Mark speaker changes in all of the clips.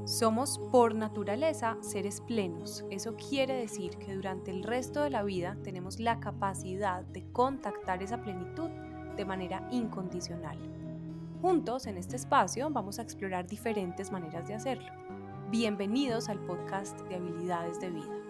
Speaker 1: Somos por naturaleza seres plenos. Eso quiere decir que durante el resto de la vida tenemos la capacidad de contactar esa plenitud de manera incondicional. Juntos en este espacio vamos a explorar diferentes maneras de hacerlo. Bienvenidos al podcast de Habilidades de Vida.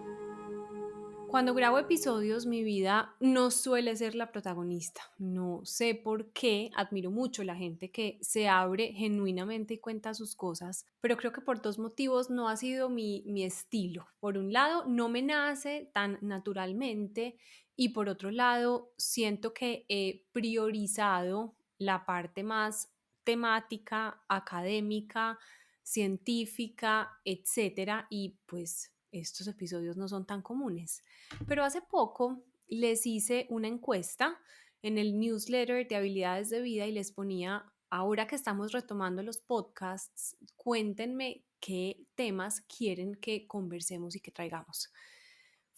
Speaker 1: Cuando grabo episodios, mi vida no suele ser la protagonista. No sé por qué, admiro mucho la gente que se abre genuinamente y cuenta sus cosas, pero creo que por dos motivos no ha sido mi estilo. Por un lado, no me nace tan naturalmente y por otro lado, siento que he priorizado la parte más temática, académica, científica, etcétera, y pues estos episodios no son tan comunes. Pero hace poco les hice una encuesta en el newsletter de Habilidades de Vida y les ponía, ahora que estamos retomando los podcasts, cuéntenme qué temas quieren que conversemos y que traigamos.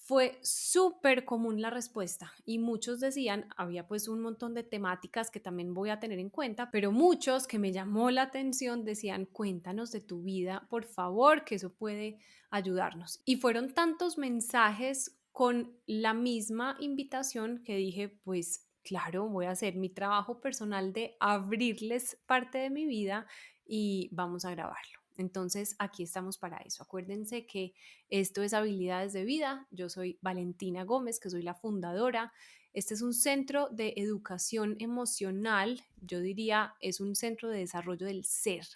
Speaker 1: Fue súper común la respuesta y muchos decían, había pues un montón de temáticas que también voy a tener en cuenta, pero muchos que me llamó la atención decían, cuéntanos de tu vida, por favor, que eso puede ayudarnos. Y fueron tantos mensajes con la misma invitación que dije, pues claro, voy a hacer mi trabajo personal de abrirles parte de mi vida y vamos a grabarlo. Entonces, aquí estamos para eso. Acuérdense que esto es Habilidades de Vida. Yo soy Valentina Gómez, que soy la fundadora. Este es un centro de educación emocional, yo diría, es un centro de desarrollo del ser.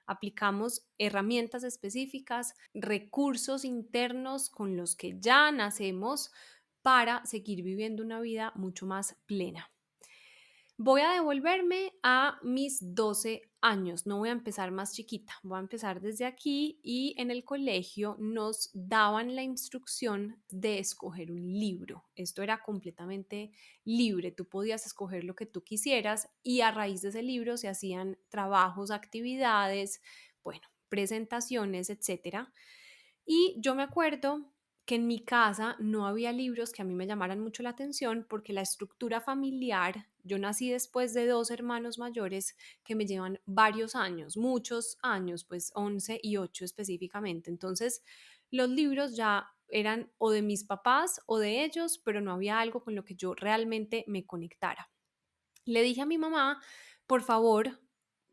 Speaker 1: Aplicamos herramientas específicas, recursos internos con los que ya nacemos para seguir viviendo una vida mucho más plena. Voy a devolverme a mis 12 años, no voy a empezar más chiquita, voy a empezar desde aquí y en el colegio nos daban la instrucción de escoger un libro. Esto era completamente libre, tú podías escoger lo que tú quisieras y a raíz de ese libro se hacían trabajos, actividades, bueno, presentaciones, etcétera. Y yo me acuerdo que en mi casa no había libros que a mí me llamaran mucho la atención porque la estructura familiar, yo nací después de dos hermanos mayores que me llevan varios años, muchos años, pues 11 y 8 específicamente. Entonces, los libros ya eran o de mis papás o de ellos, pero no había algo con lo que yo realmente me conectara. Le dije a mi mamá, por favor,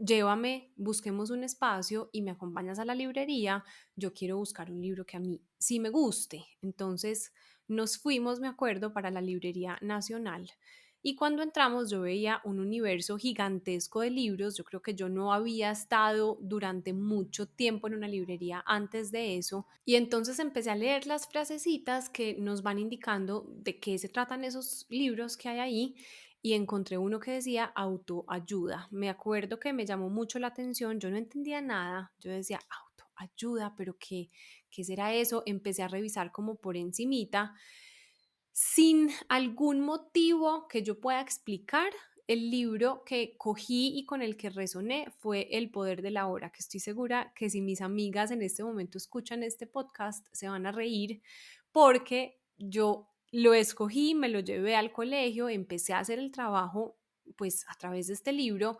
Speaker 1: llévame, busquemos un espacio y me acompañas a la librería. Yo quiero buscar un libro que a mí sí me guste. Entonces nos fuimos, me acuerdo, para la Librería Nacional. Y cuando entramos yo veía un universo gigantesco de libros. Yo creo que yo no había estado durante mucho tiempo en una librería antes de eso. Y entonces empecé a leer las frasecitas que nos van indicando de qué se tratan esos libros que hay ahí y encontré uno que decía autoayuda. Me acuerdo que me llamó mucho la atención, yo no entendía nada, yo decía autoayuda, pero ¿qué será eso? Empecé a revisar como por encimita, sin algún motivo que yo pueda explicar. El libro que cogí y con el que resoné fue El poder de la hora, que estoy segura que si mis amigas en este momento escuchan este podcast se van a reír porque yo lo escogí, me lo llevé al colegio, empecé a hacer el trabajo pues a través de este libro.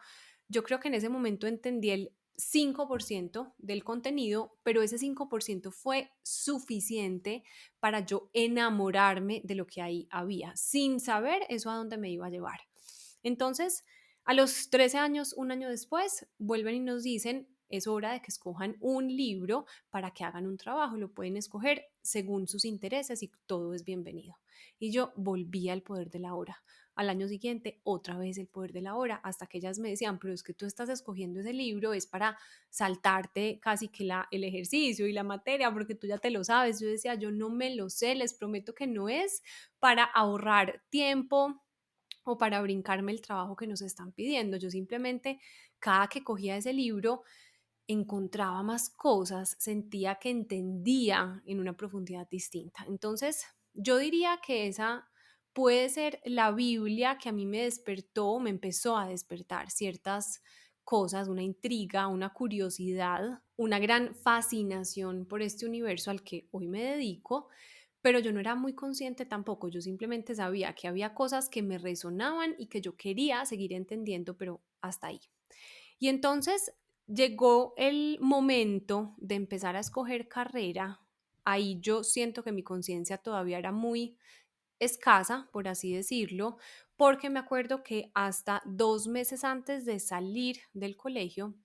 Speaker 1: Yo creo que en ese momento entendí el 5% del contenido, pero ese 5% fue suficiente para yo enamorarme de lo que ahí había, sin saber eso a dónde me iba a llevar. Entonces, a los 13 años, un año después, vuelven y nos dicen, es hora de que escojan un libro para que hagan un trabajo, lo pueden escoger según sus intereses y todo es bienvenido. Y yo volví al poder de la hora. Al año siguiente, otra vez el poder de la hora, hasta que ellas me decían, pero es que tú estás escogiendo ese libro, es para saltarte casi que el ejercicio y la materia, porque tú ya te lo sabes. Yo decía, yo no me lo sé, les prometo que no es para ahorrar tiempo o para brincarme el trabajo que nos están pidiendo. Yo simplemente, cada que cogía ese libro, encontraba más cosas, sentía que entendía en una profundidad distinta. Entonces, yo diría que esa puede ser la Biblia que a mí me despertó, me empezó a despertar ciertas cosas, una intriga, una curiosidad, una gran fascinación por este universo al que hoy me dedico, pero yo no era muy consciente tampoco, yo simplemente sabía que había cosas que me resonaban y que yo quería seguir entendiendo, pero hasta ahí. Y entonces Llegó el momento de empezar a escoger carrera. Ahí yo siento que mi conciencia todavía era muy escasa, por así decirlo, porque me acuerdo que hasta 2 meses antes de salir del colegio,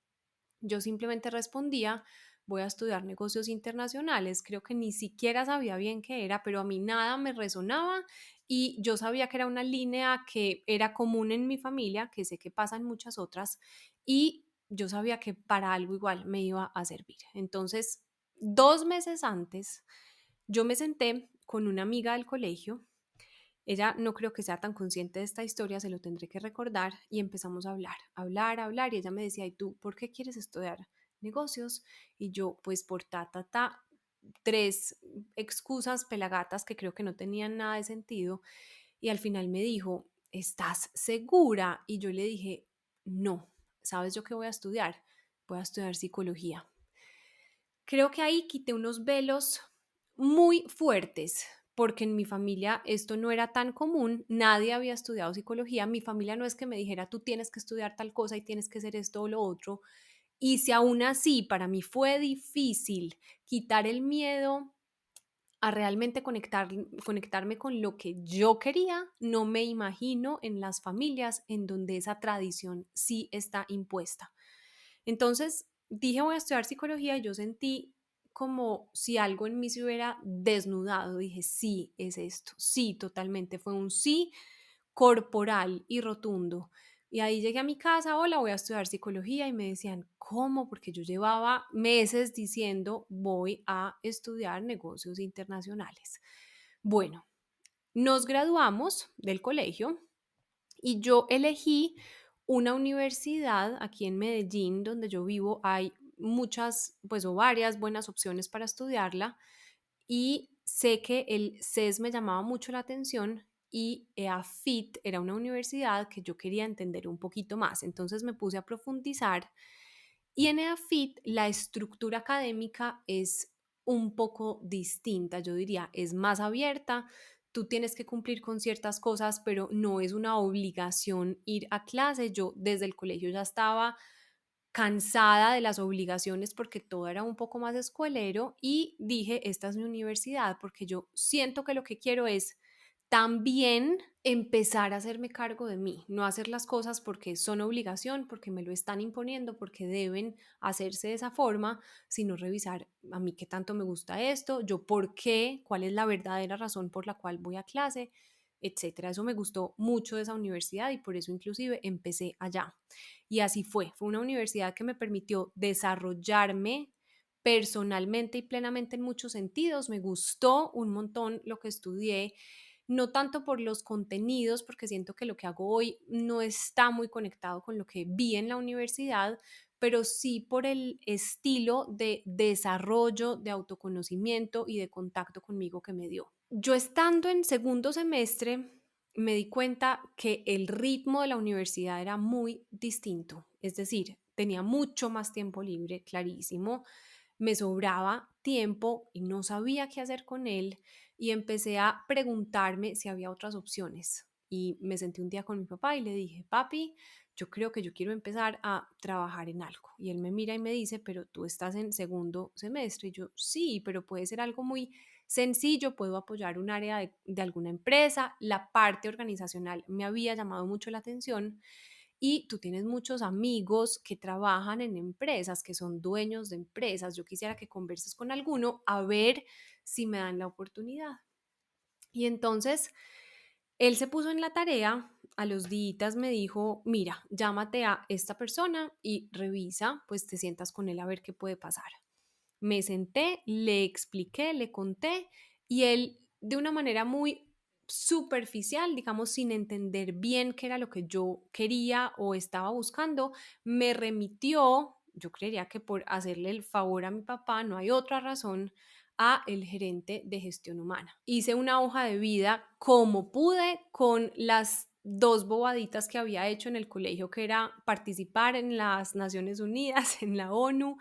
Speaker 1: yo simplemente respondía, voy a estudiar negocios internacionales. Creo que ni siquiera sabía bien qué era, pero a mí nada me resonaba y yo sabía que era una línea que era común en mi familia, que sé que pasan muchas otras, y yo sabía que para algo igual me iba a servir. Entonces, 2 meses antes, yo me senté con una amiga del colegio. Ella no creo que sea tan consciente de esta historia, se lo tendré que recordar, y empezamos a hablar, hablar, hablar, y ella me decía, ¿y tú por qué quieres estudiar negocios? Y yo, pues por ta, tres excusas pelagatas que creo que no tenían nada de sentido, y al final me dijo, ¿estás segura? Y yo le dije, no, ¿sabes yo qué voy a estudiar? Voy a estudiar psicología. Creo que ahí quité unos velos muy fuertes, porque en mi familia esto no era tan común, nadie había estudiado psicología, mi familia no es que me dijera tú tienes que estudiar tal cosa y tienes que hacer esto o lo otro, y si aún así para mí fue difícil quitar el miedo a realmente conectarme con lo que yo quería, no me imagino en las familias en donde esa tradición sí está impuesta. Entonces dije voy a estudiar psicología y yo sentí como si algo en mí se hubiera desnudado. Dije, sí, es esto. Sí, totalmente. Fue un sí corporal y rotundo. Y ahí llegué a mi casa, hola, voy a estudiar psicología y me decían, ¿cómo? Porque yo llevaba meses diciendo, voy a estudiar negocios internacionales. Bueno, nos graduamos del colegio y yo elegí una universidad aquí en Medellín, donde yo vivo. Hay muchas, pues o varias buenas opciones para estudiarla y sé que el CES me llamaba mucho la atención y EAFIT era una universidad que yo quería entender un poquito más. Entonces me puse a profundizar y en EAFIT la estructura académica es un poco distinta, yo diría, es más abierta. Tú tienes que cumplir con ciertas cosas, pero no es una obligación ir a clase. Yo desde el colegio ya estaba cansada de las obligaciones porque todo era un poco más escuelero y dije, esta es mi universidad porque yo siento que lo que quiero es también empezar a hacerme cargo de mí, no hacer las cosas porque son obligación, porque me lo están imponiendo, porque deben hacerse de esa forma, sino revisar a mí qué tanto me gusta esto, yo por qué, cuál es la verdadera razón por la cual voy a clase, etcétera. Eso me gustó mucho de esa universidad y por eso inclusive empecé allá. Y así fue una universidad que me permitió desarrollarme personalmente y plenamente en muchos sentidos. Me gustó un montón lo que estudié, no tanto por los contenidos, porque siento que lo que hago hoy no está muy conectado con lo que vi en la universidad, pero sí por el estilo de desarrollo, de autoconocimiento y de contacto conmigo que me dio. Yo estando en segundo semestre me di cuenta que el ritmo de la universidad era muy distinto, es decir, tenía mucho más tiempo libre, clarísimo, me sobraba tiempo y no sabía qué hacer con él y empecé a preguntarme si había otras opciones. Y me senté un día con mi papá y le dije, papi, yo creo que yo quiero empezar a trabajar en algo. Y él me mira y me dice, pero tú estás en segundo semestre. Y yo, sí, pero puede ser algo muy sencillo, puedo apoyar un área de alguna empresa. La parte organizacional me había llamado mucho la atención y tú tienes muchos amigos que trabajan en empresas, que son dueños de empresas. Yo quisiera que converses con alguno a ver si me dan la oportunidad. Y entonces él se puso en la tarea, a los días me dijo, mira, llámate a esta persona y revisa, pues te sientas con él a ver qué puede pasar. Me senté, le expliqué, le conté y él de una manera muy superficial, digamos, sin entender bien qué era lo que yo quería o estaba buscando, me remitió, yo creería que por hacerle el favor a mi papá, no hay otra razón, a el gerente de gestión humana. Hice una hoja de vida como pude con las dos bobaditas que había hecho en el colegio, que era participar en las Naciones Unidas, en la ONU,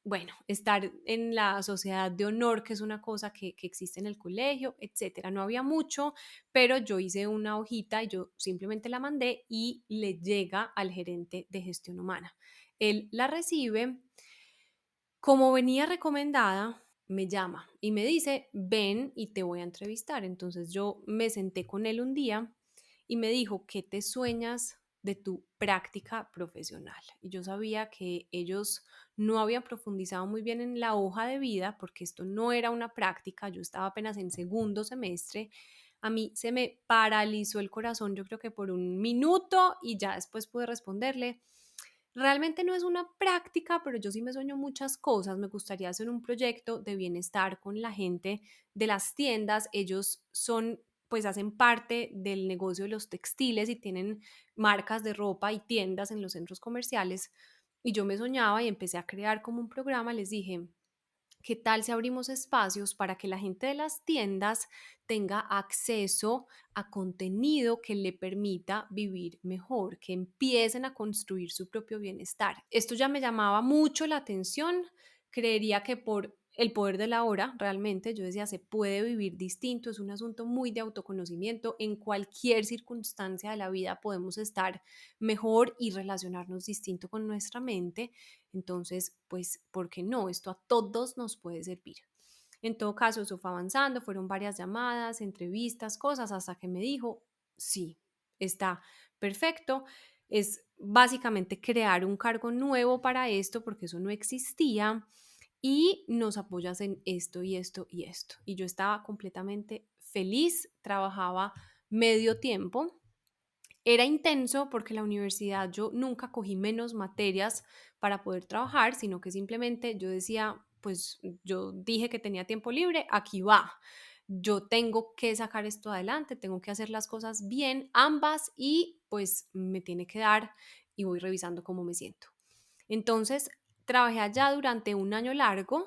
Speaker 1: bueno, estar en la sociedad de honor, que es una cosa que existe en el colegio, etcétera. No había mucho, pero yo hice una hojita y yo simplemente la mandé y le llega al gerente de gestión humana. él la recibe, como venía recomendada, me llama y me dice, ven y te voy a entrevistar. Entonces yo me senté con él un día y me dijo, ¿qué te sueñas de tu práctica profesional? Y yo sabía que ellos no habían profundizado muy bien en la hoja de vida porque esto no era una práctica, yo estaba apenas en segundo semestre. A mí se me paralizó el corazón, yo creo que por un minuto, y ya después pude responderle. Realmente no es una práctica, pero yo sí me sueño muchas cosas. Me gustaría hacer un proyecto de bienestar con la gente de las tiendas. Ellos son, pues hacen parte del negocio de los textiles y tienen marcas de ropa y tiendas en los centros comerciales. Y yo me soñaba y empecé a crear como un programa. Les dije, ¿qué tal si abrimos espacios para que la gente de las tiendas tenga acceso a contenido que le permita vivir mejor, que empiecen a construir su propio bienestar? Esto ya me llamaba mucho la atención. Creería que por el poder de la hora, realmente yo decía, se puede vivir distinto, es un asunto muy de autoconocimiento. En cualquier circunstancia de la vida podemos estar mejor y relacionarnos distinto con nuestra mente. Entonces, pues, ¿por qué no? Esto a todos nos puede servir. En todo caso, eso fue avanzando, fueron varias llamadas, entrevistas, cosas, hasta que me dijo, sí, está perfecto. Es básicamente crear un cargo nuevo para esto, porque eso no existía, y nos apoyas en esto y esto y esto. Y yo estaba completamente feliz, trabajaba medio tiempo. Era intenso porque la universidad yo nunca cogí menos materias para poder trabajar, sino que simplemente yo decía, pues yo dije que tenía tiempo libre, aquí va. Yo tengo que sacar esto adelante, tengo que hacer las cosas bien, ambas, y pues me tiene que dar, y voy revisando cómo me siento. Entonces, trabajé allá durante un año largo.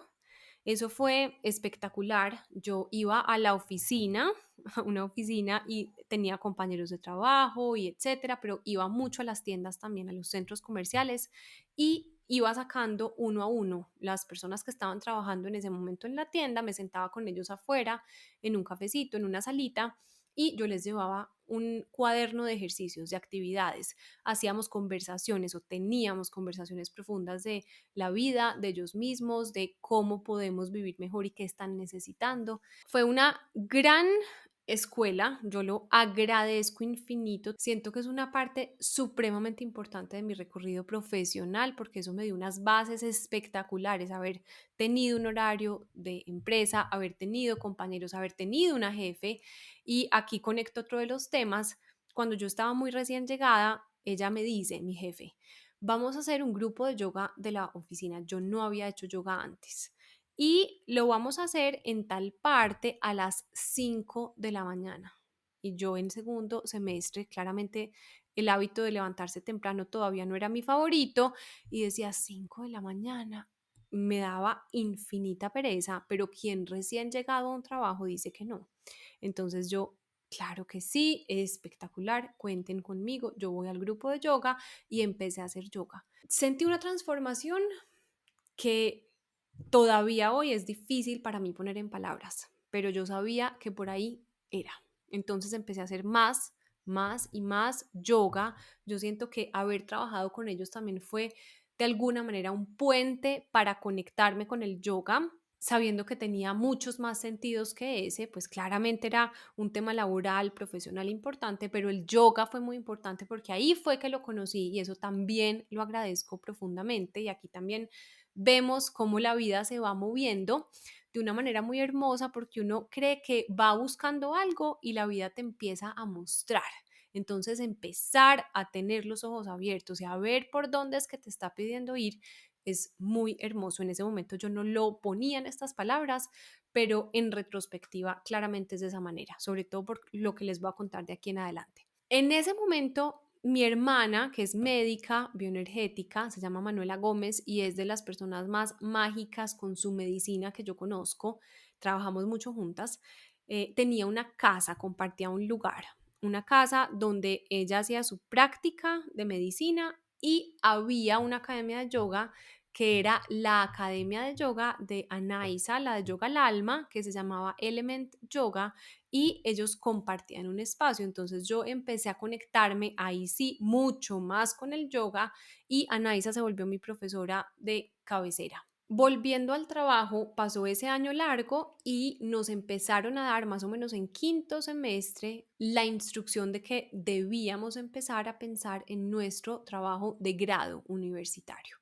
Speaker 1: Eso fue espectacular. Yo iba a la oficina, a una oficina, y tenía compañeros de trabajo y etcétera, pero iba mucho a las tiendas también, a los centros comerciales, y iba sacando uno a uno las personas que estaban trabajando en ese momento en la tienda. Me sentaba con ellos afuera, en un cafecito, en una salita, y yo les llevaba un cuaderno de ejercicios, de actividades. Hacíamos conversaciones o teníamos conversaciones profundas de la vida, de ellos mismos, de cómo podemos vivir mejor y qué están necesitando. Fue una gran escuela, yo lo agradezco infinito. Siento que es una parte supremamente importante de mi recorrido profesional, porque eso me dio unas bases espectaculares: haber tenido un horario de empresa, haber tenido compañeros, haber tenido una jefe. Y aquí conecto otro de los temas. Cuando yo estaba muy recién llegada, ella me dice, mi jefe, vamos a hacer un grupo de yoga de la oficina. Yo no había hecho yoga antes. Y lo vamos a hacer en tal parte a las 5 de la mañana. Y yo en segundo semestre, claramente el hábito de levantarse temprano todavía no era mi favorito, y decía 5 de la mañana. Me daba infinita pereza, pero quien recién llegado a un trabajo dice que no. Entonces yo, claro que sí, es espectacular, cuenten conmigo, yo voy al grupo de yoga y empecé a hacer yoga. Sentí una transformación que todavía hoy es difícil para mí poner en palabras, pero yo sabía que por ahí era. Entonces empecé a hacer más y más yoga. Yo siento que haber trabajado con ellos también fue de alguna manera un puente para conectarme con el yoga, sabiendo que tenía muchos más sentidos que ese. Pues claramente era un tema laboral, profesional importante, pero el yoga fue muy importante porque ahí fue que lo conocí, y eso también lo agradezco profundamente. Y aquí también vemos cómo la vida se va moviendo de una manera muy hermosa, porque uno cree que va buscando algo y la vida te empieza a mostrar. Entonces, empezar a tener los ojos abiertos y a ver por dónde es que te está pidiendo ir es muy hermoso. En ese momento yo no lo ponía en estas palabras, pero en retrospectiva claramente es de esa manera, sobre todo por lo que les voy a contar de aquí en adelante. En ese momento, mi hermana, que es médica bioenergética, se llama Manuela Gómez y es de las personas más mágicas con su medicina que yo conozco, trabajamos mucho juntas. Tenía una casa, compartía un lugar, una casa donde ella hacía su práctica de medicina, y había una academia de yoga que era la academia de yoga de Anaisa, la de yoga al alma, que se llamaba Element Yoga, y ellos compartían un espacio. Entonces yo empecé a conectarme ahí sí mucho más con el yoga y Anaisa se volvió mi profesora de cabecera. Volviendo al trabajo, pasó ese año largo y nos empezaron a dar más o menos en quinto semestre la instrucción de que debíamos empezar a pensar en nuestro trabajo de grado universitario.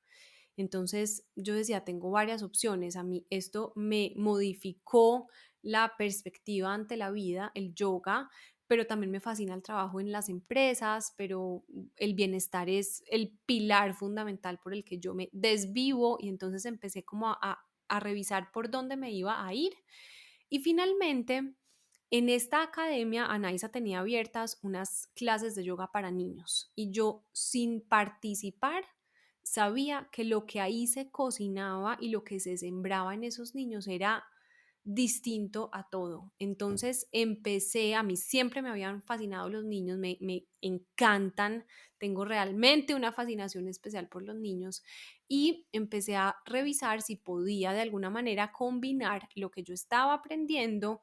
Speaker 1: Entonces yo decía, tengo varias opciones. A mí esto me modificó la perspectiva ante la vida, el yoga, pero también me fascina el trabajo en las empresas, pero el bienestar es el pilar fundamental por el que yo me desvivo y entonces empecé como a revisar por dónde me iba a ir. Y finalmente, en esta academia, Anaisa tenía abiertas unas clases de yoga para niños y yo sin participar sabía que lo que ahí se cocinaba y lo que se sembraba en esos niños era distinto a todo. Entonces empecé, a mí siempre me habían fascinado los niños, me encantan, tengo realmente una fascinación especial por los niños y empecé a revisar si podía de alguna manera combinar lo que yo estaba aprendiendo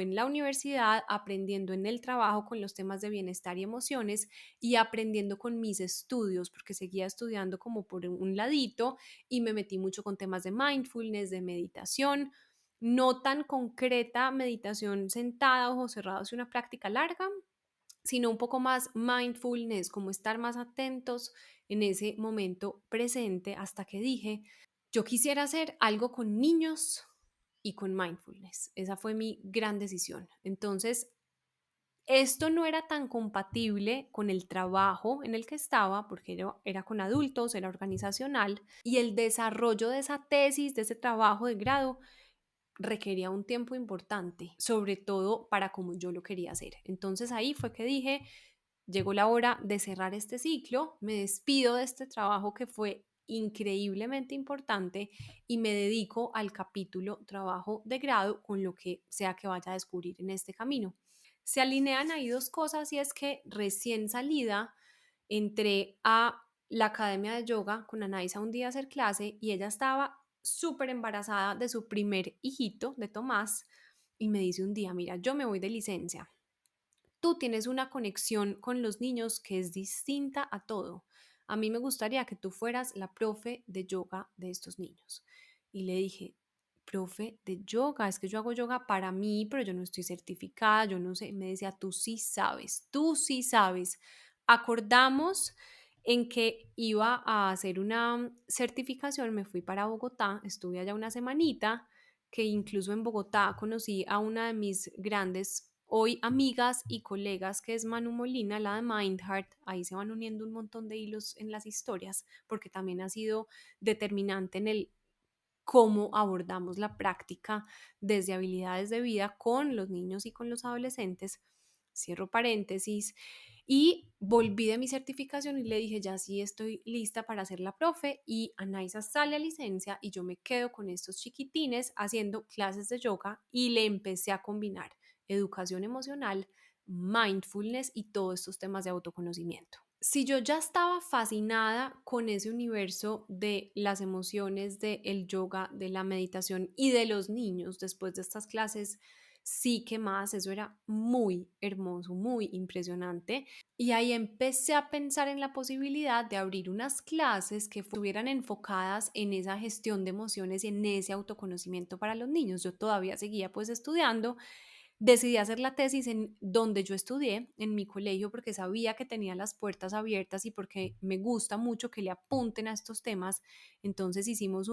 Speaker 1: en la universidad, aprendiendo en el trabajo con los temas de bienestar y emociones y aprendiendo con mis estudios, porque seguía estudiando como por un ladito y me metí mucho con temas de mindfulness, de meditación, no tan concreta meditación sentada, ojos cerrados y una práctica larga, sino un poco más mindfulness, como estar más atentos en ese momento presente hasta que dije, yo quisiera hacer algo con niños y con mindfulness. Esa fue mi gran decisión. Entonces, esto no era tan compatible con el trabajo en el que estaba, porque era con adultos, era organizacional, y el desarrollo de esa tesis, de ese trabajo de grado, requería un tiempo importante, sobre todo para como yo lo quería hacer. Entonces ahí fue que dije, llegó la hora de cerrar este ciclo, me despido de este trabajo que fue increíblemente importante y me dedico al capítulo trabajo de grado con lo que sea que vaya a descubrir en este camino. Se alinean ahí dos cosas y es que recién salida entré a la academia de yoga con Anaisa un día a hacer clase y ella estaba súper embarazada de su primer hijito, de Tomás, y me dice un día, mira, yo me voy de licencia, tú tienes una conexión con los niños que es distinta a todo. A mí me gustaría que tú fueras la profe de yoga de estos niños. Y le dije, profe de yoga, es que yo hago yoga para mí, pero yo no estoy certificada, yo no sé. Y me decía, tú sí sabes, tú sí sabes. Acordamos en que iba a hacer una certificación, me fui para Bogotá, estuve allá una semanita, que incluso en Bogotá conocí a una de mis grandes hoy amigas y colegas, que es Manu Molina, la de Mindheart. Ahí se van uniendo un montón de hilos en las historias, porque también ha sido determinante en el cómo abordamos la práctica desde habilidades de vida con los niños y con los adolescentes. Cierro paréntesis. Y volví de mi certificación y le dije, ya sí estoy lista para ser la profe. Y Anaisa sale a licencia y yo me quedo con estos chiquitines haciendo clases de yoga y le empecé a combinar educación emocional, mindfulness y todos estos temas de autoconocimiento. Si yo ya estaba fascinada con ese universo de las emociones, del yoga, de la meditación y de los niños después de estas clases, sí que más, eso era muy hermoso, muy impresionante. Y ahí empecé a pensar en la posibilidad de abrir unas clases que estuvieran enfocadas en esa gestión de emociones y en ese autoconocimiento para los niños. Yo todavía seguía pues estudiando. Decidí hacer la tesis en donde yo estudié, en mi colegio, porque sabía que tenía las puertas abiertas y porque me gusta mucho que le apunten a estos temas. Entonces hicimos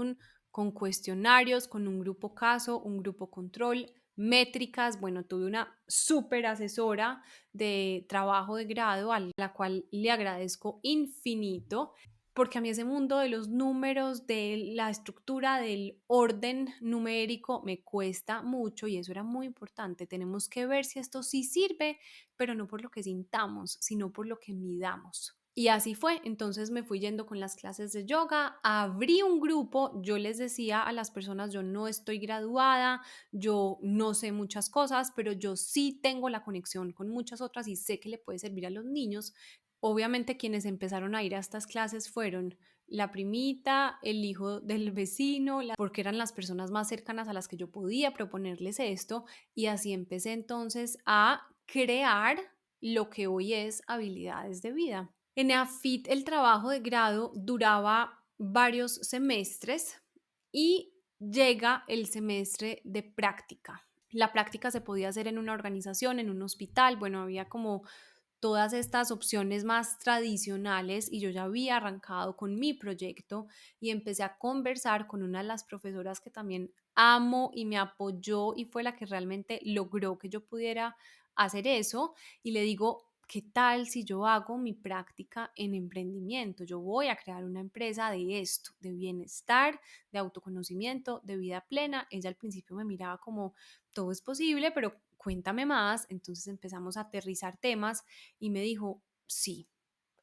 Speaker 1: con cuestionarios, con un grupo caso, un grupo control, métricas. Bueno, tuve una súper asesora de trabajo de grado a la cual le agradezco infinito, porque a mí ese mundo de los números, de la estructura, del orden numérico, me cuesta mucho y eso era muy importante. Tenemos que ver si esto sí sirve, pero no por lo que sintamos, sino por lo que midamos. Y así fue, entonces me fui yendo con las clases de yoga, abrí un grupo, yo les decía a las personas, yo no estoy graduada, yo no sé muchas cosas, pero yo sí tengo la conexión con muchas otras y sé que le puede servir a los niños. Obviamente quienes empezaron a ir a estas clases fueron la primita, el hijo del vecino, porque eran las personas más cercanas a las que yo podía proponerles esto. Y así empecé entonces a crear lo que hoy es habilidades de vida. En EAFIT el trabajo de grado duraba varios semestres y llega el semestre de práctica. La práctica se podía hacer en una organización, en un hospital, bueno, había como todas estas opciones más tradicionales y yo ya había arrancado con mi proyecto y empecé a conversar con una de las profesoras que también amo y me apoyó y fue la que realmente logró que yo pudiera hacer eso y le digo, ¿qué tal si yo hago mi práctica en emprendimiento? Yo voy a crear una empresa de esto, de bienestar, de autoconocimiento, de vida plena. Ella al principio me miraba como, todo es posible, pero cuéntame más. Entonces empezamos a aterrizar temas y me dijo, sí,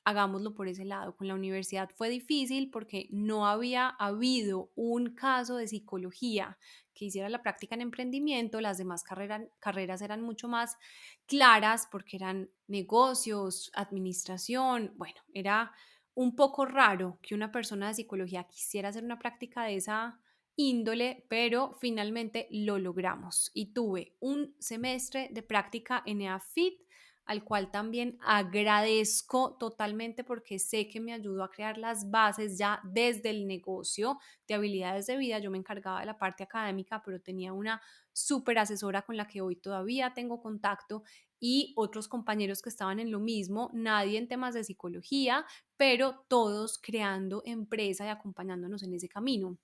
Speaker 1: hagámoslo por ese lado. Con la universidad fue difícil porque no había habido un caso de psicología que hiciera la práctica en emprendimiento. Las demás carreras eran mucho más claras porque eran negocios, administración. Bueno, era un poco raro que una persona de psicología quisiera hacer una práctica de esa índole, pero finalmente lo logramos y tuve un semestre de práctica en EAFIT al cual también agradezco totalmente porque sé que me ayudó a crear las bases ya desde el negocio de habilidades de vida. Yo me encargaba de la parte académica, pero tenía una súper asesora con la que hoy todavía tengo contacto y otros compañeros que estaban en lo mismo, nadie en temas de psicología, pero todos creando empresa y acompañándonos en ese camino.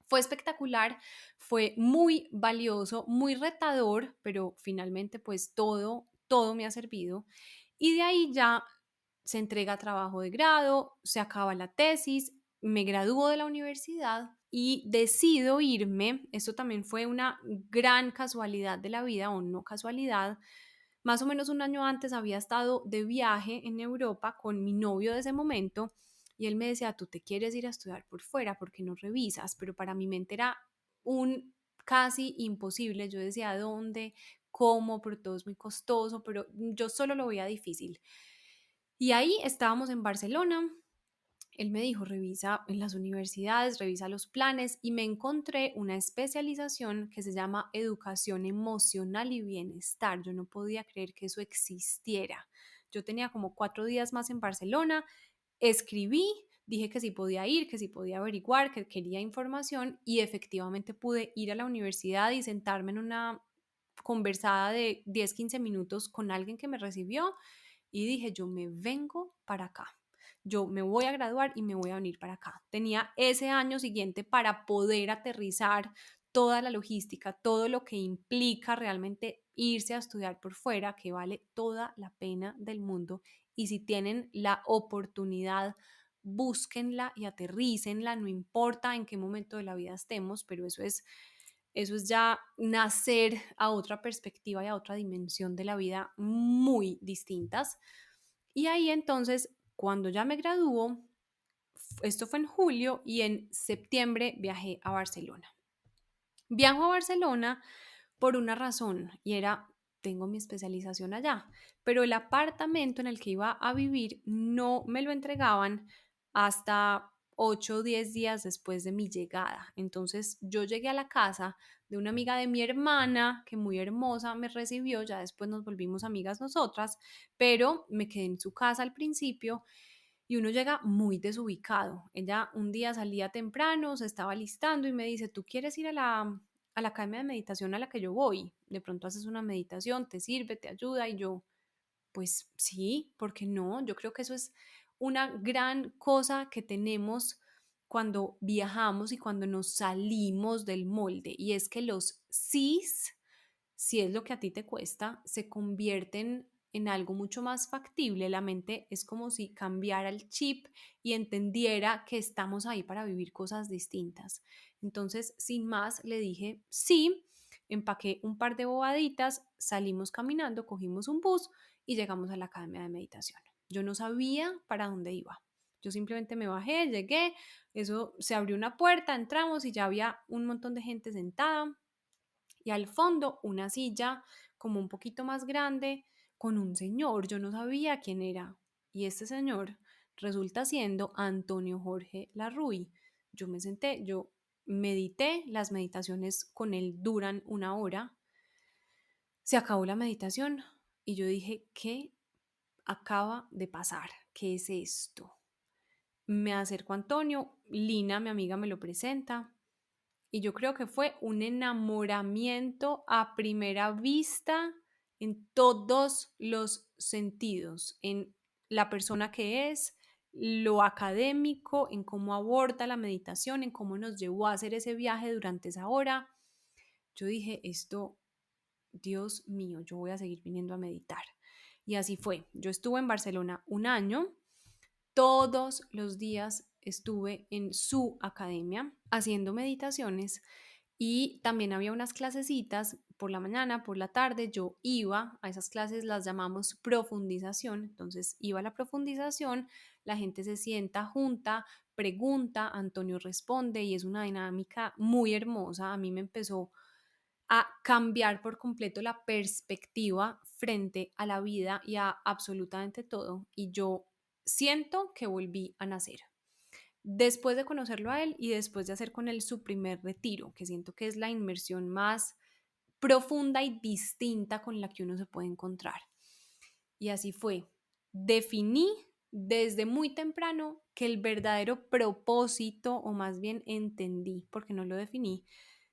Speaker 1: Fue espectacular, fue muy valioso, muy retador, pero finalmente pues todo me ha servido. Y de ahí ya se entrega trabajo de grado, se acaba la tesis, me gradúo de la universidad y decido irme. Esto también fue una gran casualidad de la vida o no casualidad. Más o menos un año antes había estado de viaje en Europa con mi novio de ese momento y él me decía, tú te quieres ir a estudiar por fuera, ¿por qué no revisas? Pero para mi mente era un casi imposible. Yo decía, ¿dónde? ¿Cómo? Pero todo es muy costoso, pero yo solo lo veía difícil. Y ahí estábamos en Barcelona. Él me dijo, revisa en las universidades, revisa los planes y me encontré una especialización que se llama educación emocional y bienestar. Yo no podía creer que eso existiera. Yo tenía como 4 días más en Barcelona, escribí, dije que sí podía ir, que sí podía averiguar, que quería información y efectivamente pude ir a la universidad y sentarme en una conversada de 10-15 minutos con alguien que me recibió y dije, yo me vengo para acá. Yo me voy a graduar y me voy a venir para acá. Tenía ese año siguiente para poder aterrizar toda la logística, todo lo que implica realmente irse a estudiar por fuera, que vale toda la pena del mundo. Y si tienen la oportunidad, búsquenla y aterrícenla, no importa en qué momento de la vida estemos, pero eso es ya nacer a otra perspectiva y a otra dimensión de la vida muy distintas. Y ahí entonces, cuando ya me graduó, esto fue en julio y en septiembre viajé a Barcelona. Viajo a Barcelona por una razón y era, tengo mi especialización allá, pero el apartamento en el que iba a vivir no me lo entregaban hasta 8 o 10 días después de mi llegada. Entonces yo llegué a la casa de una amiga de mi hermana que muy hermosa me recibió, ya después nos volvimos amigas nosotras, pero me quedé en su casa al principio y uno llega muy desubicado. Ella un día salía temprano, se estaba listando y me dice, ¿tú quieres ir a la academia de meditación a la que yo voy? De pronto haces una meditación, te sirve, te ayuda y yo, pues sí, ¿por qué no? Yo creo que eso es una gran cosa que tenemos cuando viajamos y cuando nos salimos del molde y es que los sís, si es lo que a ti te cuesta, se convierten en algo mucho más factible. La mente es como si cambiara el chip y entendiera que estamos ahí para vivir cosas distintas. Entonces, sin más, le dije sí, empaqué un par de bobaditas, salimos caminando, cogimos un bus y llegamos a la academia de meditación. Yo no sabía para dónde iba. Yo simplemente me bajé, llegué, eso se abrió una puerta, entramos y ya había un montón de gente sentada y al fondo una silla como un poquito más grande con un señor. Yo no sabía quién era. Y este señor resulta siendo Antonio Jorge Larruy. Yo me senté, yo medité, las meditaciones con él duran 1 hora, se acabó la meditación y yo dije, ¿qué acaba de pasar? ¿Qué es esto? Me acerco a Antonio, Lina, mi amiga, me lo presenta y yo creo que fue un enamoramiento a primera vista en todos los sentidos, en la persona que es, lo académico, en cómo aborda la meditación, en cómo nos llevó a hacer ese viaje durante esa hora. Yo dije, esto, Dios mío, yo voy a seguir viniendo a meditar. Y así fue. Yo estuve en Barcelona 1 año. Todos los días estuve en su academia haciendo meditaciones y también había unas clasecitas por la mañana, por la tarde. Yo iba a esas clases, las llamamos profundización. Entonces iba a la profundización, la gente se sienta junta, pregunta, Antonio responde y es una dinámica muy hermosa. A mí me empezó a cambiar por completo la perspectiva frente a la vida y a absolutamente todo. Y yo siento que volví a nacer. Después de conocerlo a él y después de hacer con él su primer retiro, que siento que es la inmersión más profunda y distinta con la que uno se puede encontrar. Y así fue. Definí desde muy temprano que el verdadero propósito, o más bien entendí, porque no lo definí,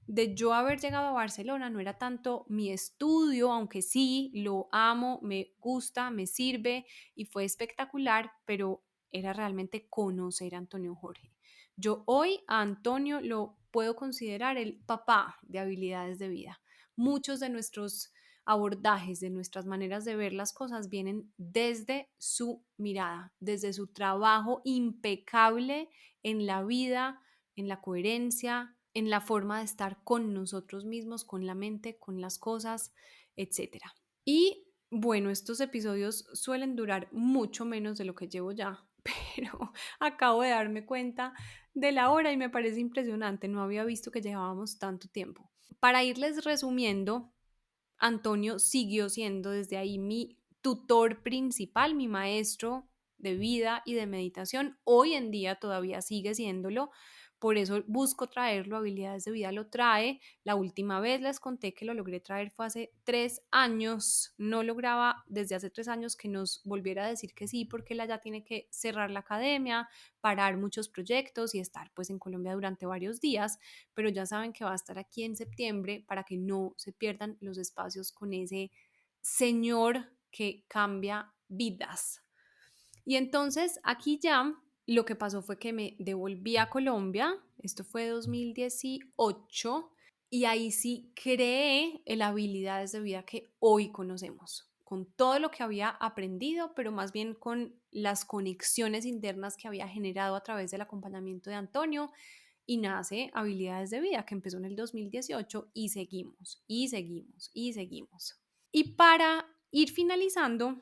Speaker 1: de yo haber llegado a Barcelona no era tanto mi estudio, aunque sí, lo amo, me gusta, me sirve y fue espectacular, pero era realmente conocer a Antonio Jorge. Yo hoy a Antonio lo puedo considerar el papá de habilidades de vida. Muchos de nuestros abordajes, de nuestras maneras de ver las cosas vienen desde su mirada, desde su trabajo impecable en la vida, en la coherencia, en la forma de estar con nosotros mismos, con la mente, con las cosas, etcétera. Y bueno, estos episodios suelen durar mucho menos de lo que llevo ya, pero acabo de darme cuenta de la hora y me parece impresionante, no había visto que llevábamos tanto tiempo. Para irles resumiendo, Antonio siguió siendo desde ahí mi tutor principal, mi maestro de vida y de meditación. Hoy en día todavía sigue siéndolo. Por eso busco traerlo, habilidades de vida lo trae. La última vez les conté que lo logré traer fue hace 3 años. No lograba desde hace 3 años que nos volviera a decir que sí, porque él ya tiene que cerrar la academia, parar muchos proyectos y estar pues en Colombia durante varios días, pero ya saben que va a estar aquí en septiembre para que no se pierdan los espacios con ese señor que cambia vidas. Y entonces aquí ya lo que pasó fue que me devolví a Colombia, esto fue 2018, y ahí sí creé el habilidades de vida que hoy conocemos, con todo lo que había aprendido, pero más bien con las conexiones internas que había generado a través del acompañamiento de Antonio, y nace Habilidades de Vida, que empezó en el 2018 y seguimos, y seguimos, y seguimos. Y para ir finalizando,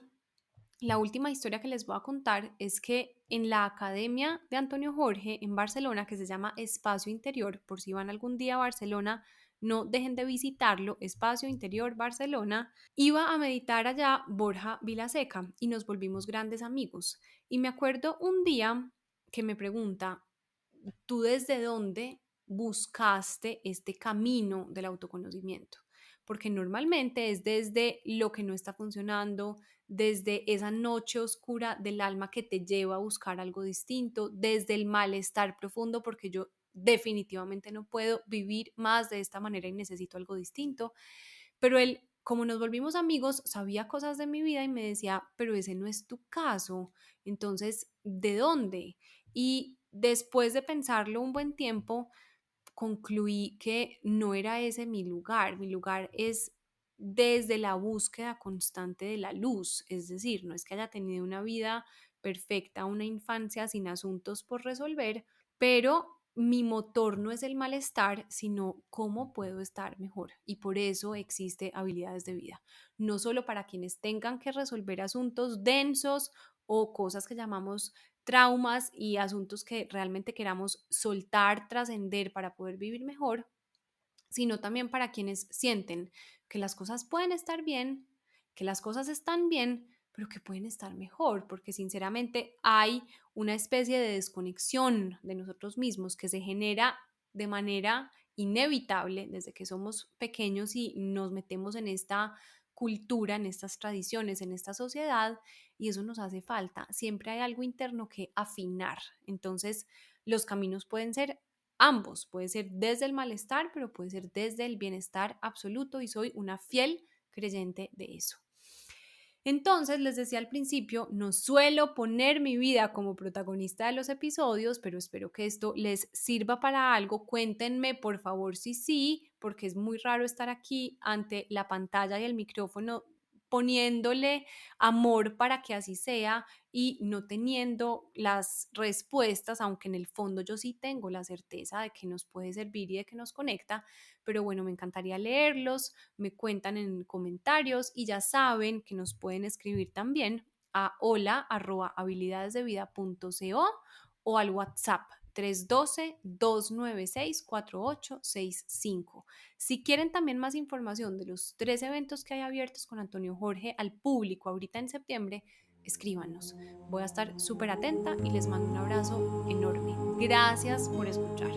Speaker 1: la última historia que les voy a contar es que en la academia de Antonio Jorge en Barcelona, que se llama Espacio Interior, por si van algún día a Barcelona, no dejen de visitarlo, Espacio Interior Barcelona, iba a meditar allá Borja Vilaseca y nos volvimos grandes amigos. Y me acuerdo un día que me pregunta, ¿tú desde dónde buscaste este camino del autoconocimiento? Porque normalmente es desde lo que no está funcionando, desde esa noche oscura del alma que te lleva a buscar algo distinto, desde el malestar profundo, porque yo definitivamente no puedo vivir más de esta manera y necesito algo distinto. Pero él, como nos volvimos amigos, sabía cosas de mi vida y me decía, pero ese no es tu caso. Entonces, ¿de dónde? Y después de pensarlo un buen tiempo, concluí que no era ese mi lugar es desde la búsqueda constante de la luz, es decir, no es que haya tenido una vida perfecta, una infancia sin asuntos por resolver, pero mi motor no es el malestar, sino cómo puedo estar mejor. Y por eso existe habilidades de vida, no solo para quienes tengan que resolver asuntos densos o cosas que llamamos traumas y asuntos que realmente queramos soltar, trascender para poder vivir mejor, sino también para quienes sienten que las cosas pueden estar bien, que las cosas están bien, pero que pueden estar mejor, porque sinceramente hay una especie de desconexión de nosotros mismos que se genera de manera inevitable desde que somos pequeños y nos metemos en esta cultura, en estas tradiciones, en esta sociedad, y eso nos hace falta. Siempre hay algo interno que afinar. Entonces, los caminos pueden ser ambos, puede ser desde el malestar, pero puede ser desde el bienestar absoluto, y soy una fiel creyente de eso. Entonces, les decía al principio, no suelo poner mi vida como protagonista de los episodios, pero espero que esto les sirva para algo. Cuéntenme, por favor, si sí, porque es muy raro estar aquí ante la pantalla y el micrófono poniéndole amor para que así sea y no teniendo las respuestas, aunque en el fondo yo sí tengo la certeza de que nos puede servir y de que nos conecta, pero bueno, me encantaría leerlos, me cuentan en comentarios y ya saben que nos pueden escribir también a hola@habilidadesdevida.co o al WhatsApp 312-296-4865. Si quieren también más información de los 3 eventos que hay abiertos con Antonio Jorge al público ahorita en septiembre, escríbanos. Voy a estar súper atenta y les mando un abrazo enorme. Gracias por escuchar.